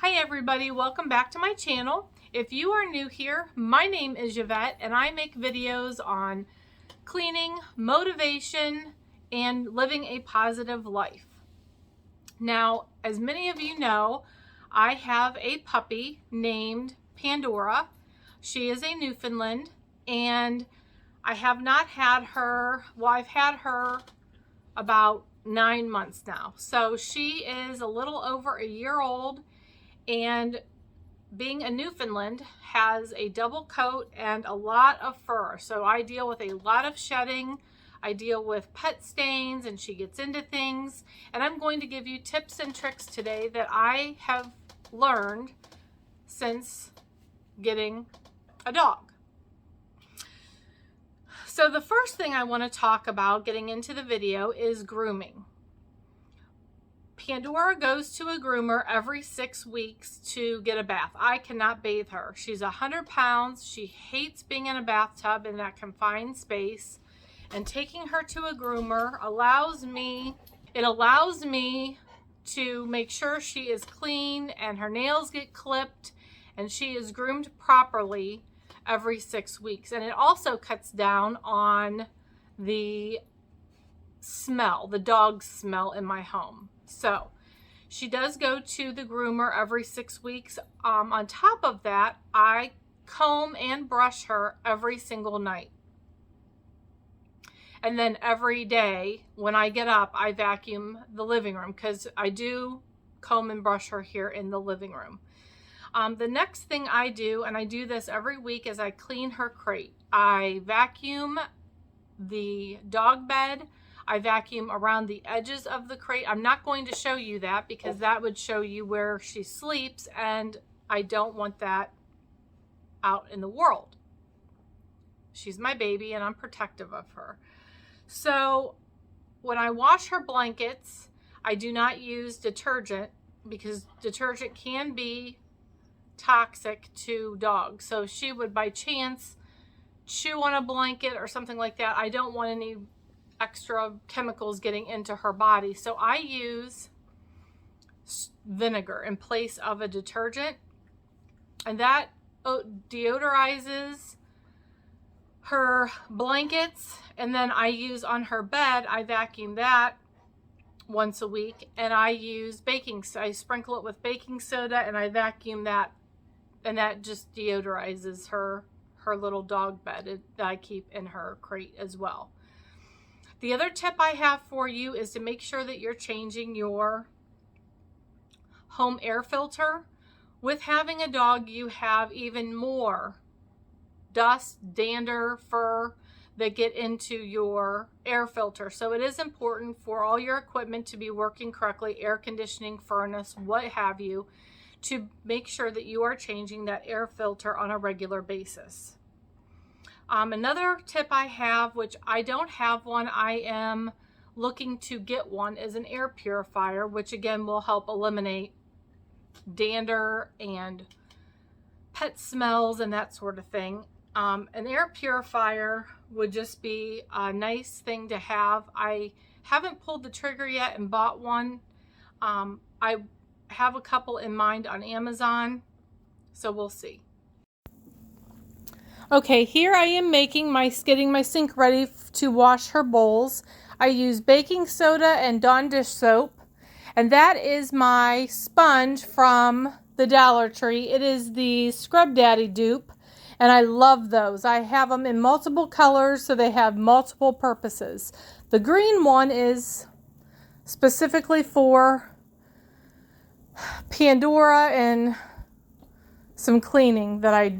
Hi everybody, welcome back to my channel. If you are new here, my name is Yvette and I make videos on cleaning, motivation, and living a positive life. Now, as many of you know, I have a puppy named Pandora. She is a Newfoundland and I have not had her, well, I've had her about 9 months now. So she is a little over a year old. And being a Newfoundland has a double coat and a lot of fur. So I deal with a lot of shedding. I deal with pet stains and she gets into things. And I'm going to give you tips and tricks today that I have learned since getting a dog. So the first thing I want to talk about getting into the video is grooming. Pandora goes to a groomer every 6 weeks to get a bath. I cannot bathe her. She's 100 pounds. She hates being in a bathtub in that confined space. And taking her to a groomer allows me to make sure she is clean and her nails get clipped and she is groomed properly every 6 weeks. And it also cuts down on the smell, the dog smell in my home. So she does go to the groomer every 6 weeks. On top of that, I comb and brush her every single night. And then every day when I get up, I vacuum the living room because I do comb and brush her here in the living room. The next thing I do, and I do this every week, is I clean her crate. I vacuum the dog bed. I vacuum around the edges of the crate. I'm not going to show you that because that would show you where she sleeps and I don't want that out in the world. She's my baby and I'm protective of her. So when I wash her blankets, I do not use detergent because detergent can be toxic to dogs. So if she would by chance chew on a blanket or something like that, I don't want any extra chemicals getting into her body. So I use vinegar in place of a detergent, and that deodorizes her blankets. And then I use on her bed, I vacuum that once a week, and I use I sprinkle it with baking soda and I vacuum that, and that just deodorizes her little dog bed that I keep in her crate as well. The other tip I have for you is to make sure that you're changing your home air filter. With having a dog, you have even more dust, dander, fur that get into your air filter. So it is important for all your equipment to be working correctly, air conditioning, furnace, what have you, to make sure that you are changing that air filter on a regular basis. Another tip I have, which I don't have one, I am looking to get one, is an air purifier, which again will help eliminate dander and pet smells and that sort of thing. An air purifier would just be a nice thing to have. I haven't pulled the trigger yet and bought one. I have a couple in mind on Amazon, so we'll see. Okay, here I am getting my sink ready to wash her bowls. I use baking soda and Dawn dish soap, and that is my sponge from the Dollar Tree. It is the Scrub Daddy dupe, and I love those. I have them in multiple colors, so they have multiple purposes. The green one is specifically for Pandora and some cleaning that I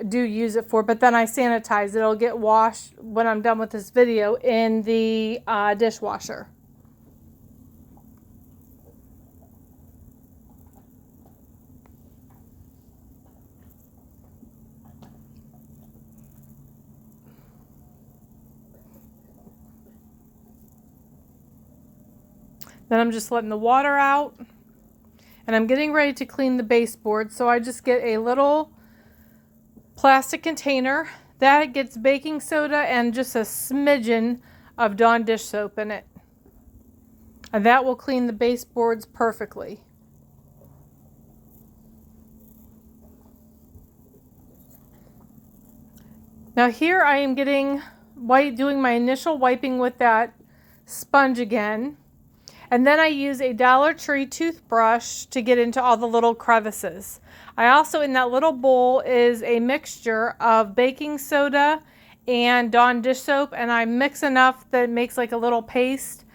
do use it for, but then I sanitize it. It'll get washed when I'm done with this video in the dishwasher. Then I'm just letting the water out, and I'm getting ready to clean the baseboard. So I just get a little plastic container that gets baking soda and just a smidgen of Dawn dish soap in it, and that will clean the baseboards perfectly. Now here I am doing my initial wiping with that sponge again. And then I use a Dollar Tree toothbrush to get into all the little crevices. I also, in that little bowl, is a mixture of baking soda and Dawn dish soap, and I mix enough that it makes like a little paste.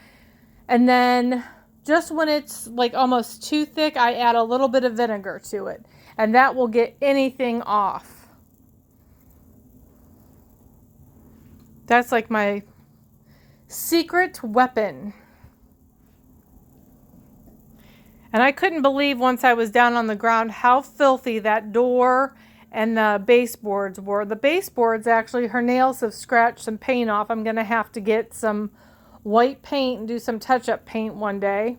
And then just when it's like almost too thick, I add a little bit of vinegar to it, and that will get anything off. That's like my secret weapon. And I couldn't believe once I was down on the ground how filthy that door and the baseboards were. The baseboards, actually, her nails have scratched some paint off. I'm going to have to get some white paint and do some touch-up paint one day.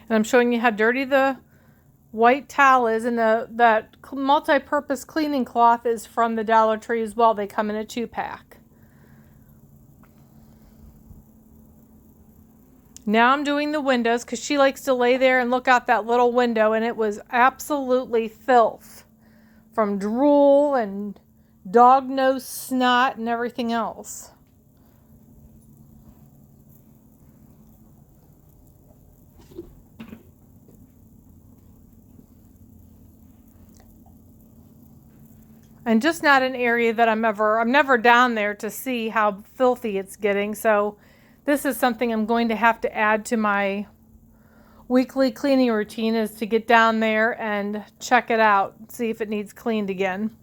And I'm showing you how dirty the white towel is, and that multi-purpose cleaning cloth is from the Dollar Tree as well. They come in a 2-pack. Now I'm doing the windows because she likes to lay there and look out that little window, and it was absolutely filth from drool and dog nose snot and everything else. And just not an area that I'm never down there to see how filthy it's getting. So this is something I'm going to have to add to my weekly cleaning routine, is to get down there and check it out, see if it needs cleaned again.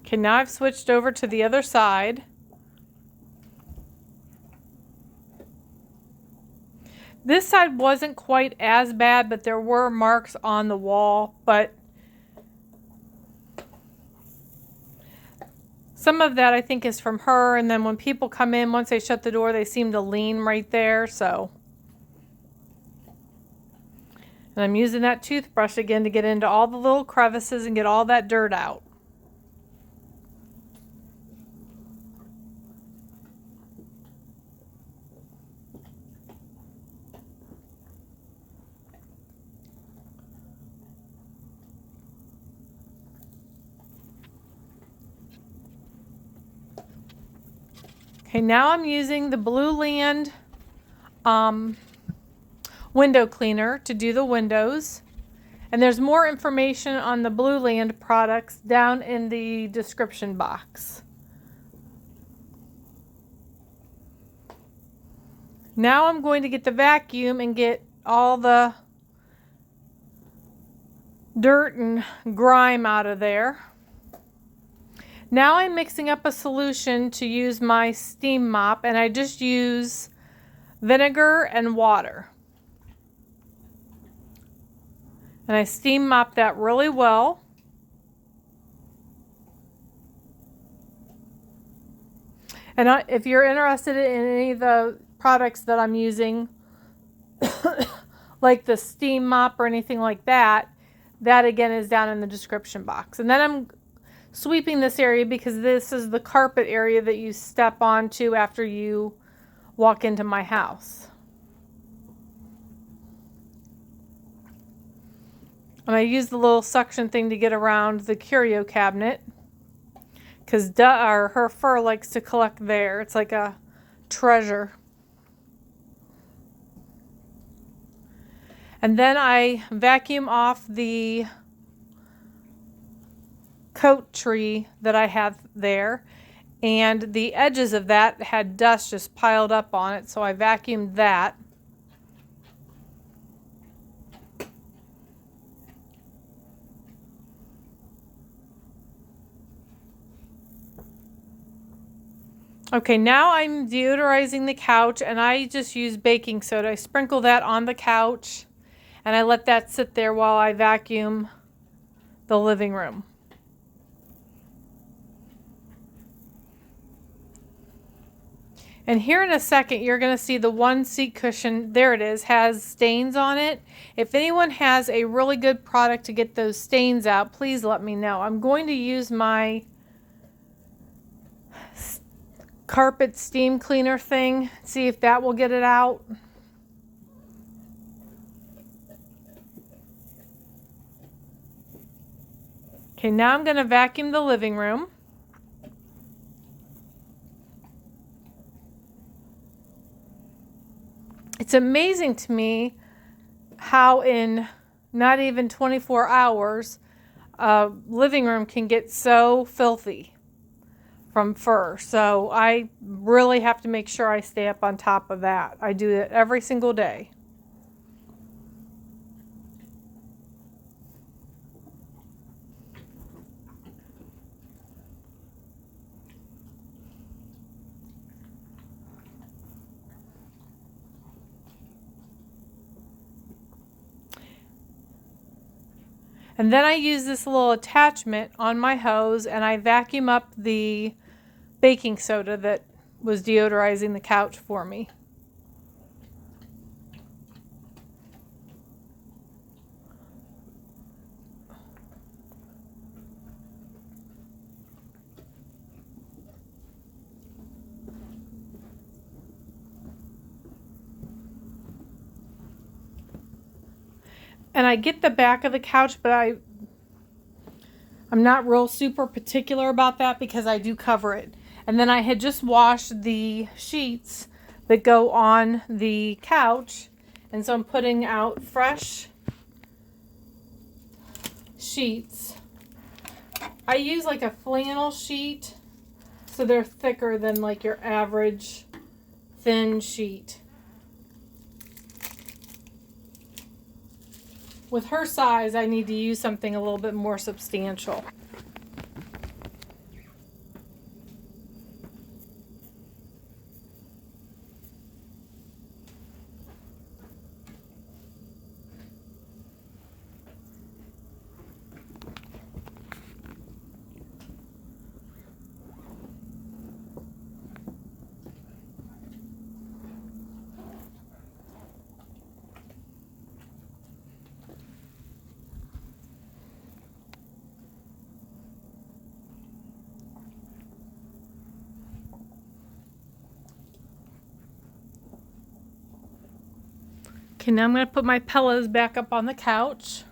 Okay, now I've switched over to the other side. This side wasn't quite as bad, but there were marks on the wall, but some of that I think is from her, and then when people come in, once they shut the door, they seem to lean right there, so. And I'm using that toothbrush again to get into all the little crevices and get all that dirt out. Okay, now I'm using the Blue Land window cleaner to do the windows. And there's more information on the Blue Land products down in the description box. Now I'm going to get the vacuum and get all the dirt and grime out of there. Now I'm mixing up a solution to use my steam mop, and I just use vinegar and water. And I steam mop that really well. And if you're interested in any of the products that I'm using, like the steam mop or anything like that, that again is down in the description box. And then I'm sweeping this area because this is the carpet area that you step onto after you walk into my house. And I use the little suction thing to get around the curio cabinet because her fur likes to collect there. It's like a treasure. And then I vacuum off the coat tree that I have there, and the edges of that had dust just piled up on it, so I vacuumed that. Okay, now I'm deodorizing the couch, and I just use baking soda. I sprinkle that on the couch, and I let that sit there while I vacuum the living room. And here in a second, you're going to see the one seat cushion, there it is, has stains on it. If anyone has a really good product to get those stains out, please let me know. I'm going to use my carpet steam cleaner thing, see if that will get it out. Okay, now I'm going to vacuum the living room. It's amazing to me how in not even 24 hours a living room can get so filthy from fur. So I really have to make sure I stay up on top of that. I do it every single day. And then I use this little attachment on my hose and I vacuum up the baking soda that was deodorizing the couch for me. And I get the back of the couch, but I'm not real super particular about that because I do cover it. And then I had just washed the sheets that go on the couch. And so I'm putting out fresh sheets. I use like a flannel sheet, so they're thicker than like your average thin sheet. With her size, I need to use something a little bit more substantial. Okay, now I'm going to put my pillows back up on the couch.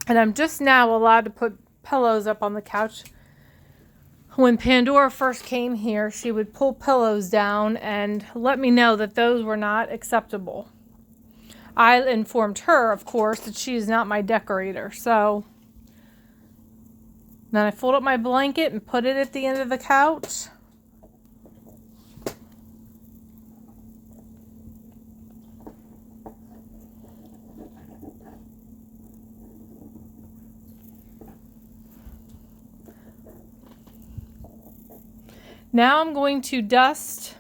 And I'm just now allowed to put pillows up on the couch. When Pandora first came here, she would pull pillows down and let me know that those were not acceptable. I informed her, of course, that she is not my decorator. So then I fold up my blanket and put it at the end of the couch. Now I'm going to dust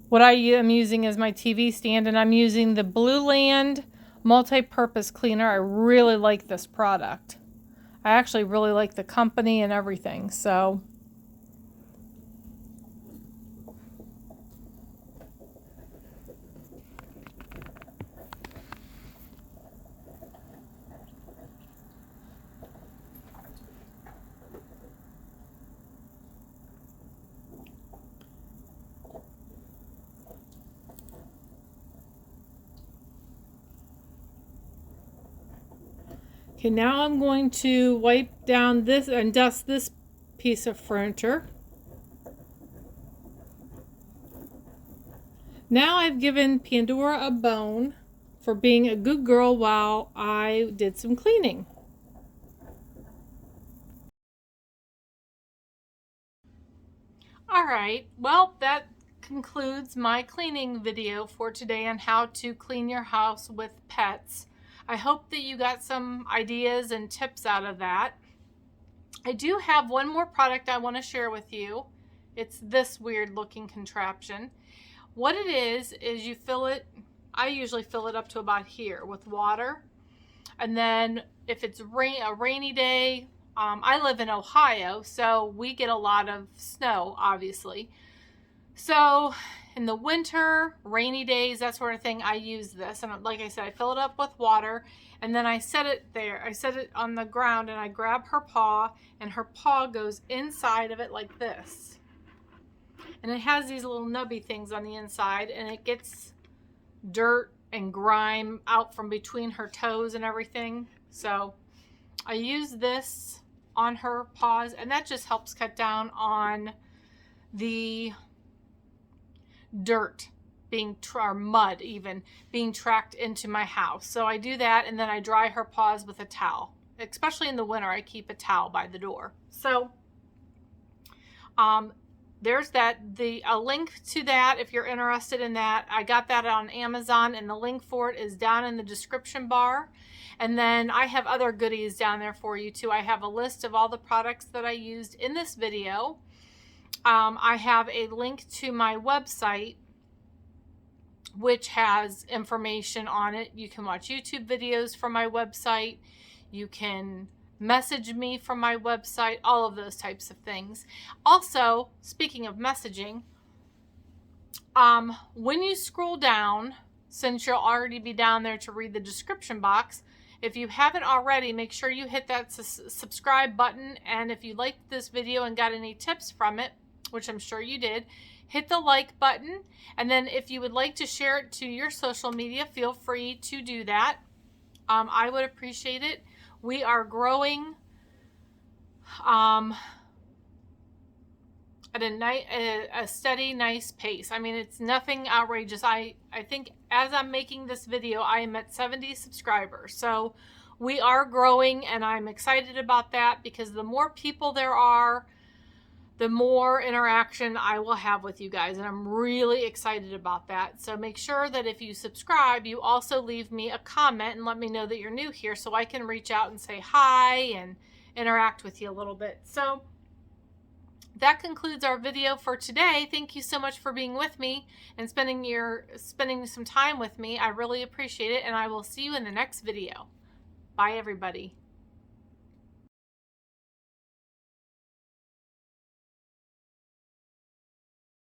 what I am using as my TV stand, and I'm using the Blue Land multi-purpose cleaner. I really like this product. I actually really like the company and everything. So okay, now I'm going to wipe down this and dust this piece of furniture. Now I've given Pandora a bone for being a good girl while I did some cleaning. All right, well, that concludes my cleaning video for today on how to clean your house with pets. I hope that you got some ideas and tips out of that. I do have one more product I want to share with you. It's this weird looking contraption. What it is you fill it, I usually fill it up to about here with water. And then if it's a rainy day, I live in Ohio, so we get a lot of snow, obviously. So in the winter, rainy days, that sort of thing, I use this. And like I said, I fill it up with water, and then I set it there. I set it on the ground, and I grab her paw, and her paw goes inside of it like this. And it has these little nubby things on the inside, and it gets dirt and grime out from between her toes and everything. So I use this on her paws, and that just helps cut down on the dirt or mud even being tracked into my house. So I do that, and then I dry her paws with a towel. Especially in the winter, I keep a towel by the door. So there's that. A link to that, if you're interested in that, I got that on Amazon, and the link for it is down in the description bar. And then I have other goodies down there for you too. I have a list of all the products that I used in this video. I have a link to my website, which has information on it. You can watch YouTube videos from my website. You can message me from my website, all of those types of things. Also, speaking of messaging, when you scroll down, since you'll already be down there to read the description box, if you haven't already, make sure you hit that subscribe button. And if you liked this video and got any tips from it, which I'm sure you did, hit the like button. And then if you would like to share it to your social media, feel free to do that. I would appreciate it. We are growing at a steady, nice pace. I mean, it's nothing outrageous. I think as I'm making this video, I am at 70 subscribers. So we are growing, and I'm excited about that, because the more people there are, the more interaction I will have with you guys. And I'm really excited about that. So make sure that if you subscribe, you also leave me a comment and let me know that you're new here, so I can reach out and say hi and interact with you a little bit. So that concludes our video for today. Thank you so much for being with me and spending some time with me. I really appreciate it, and I will see you in the next video. Bye, everybody.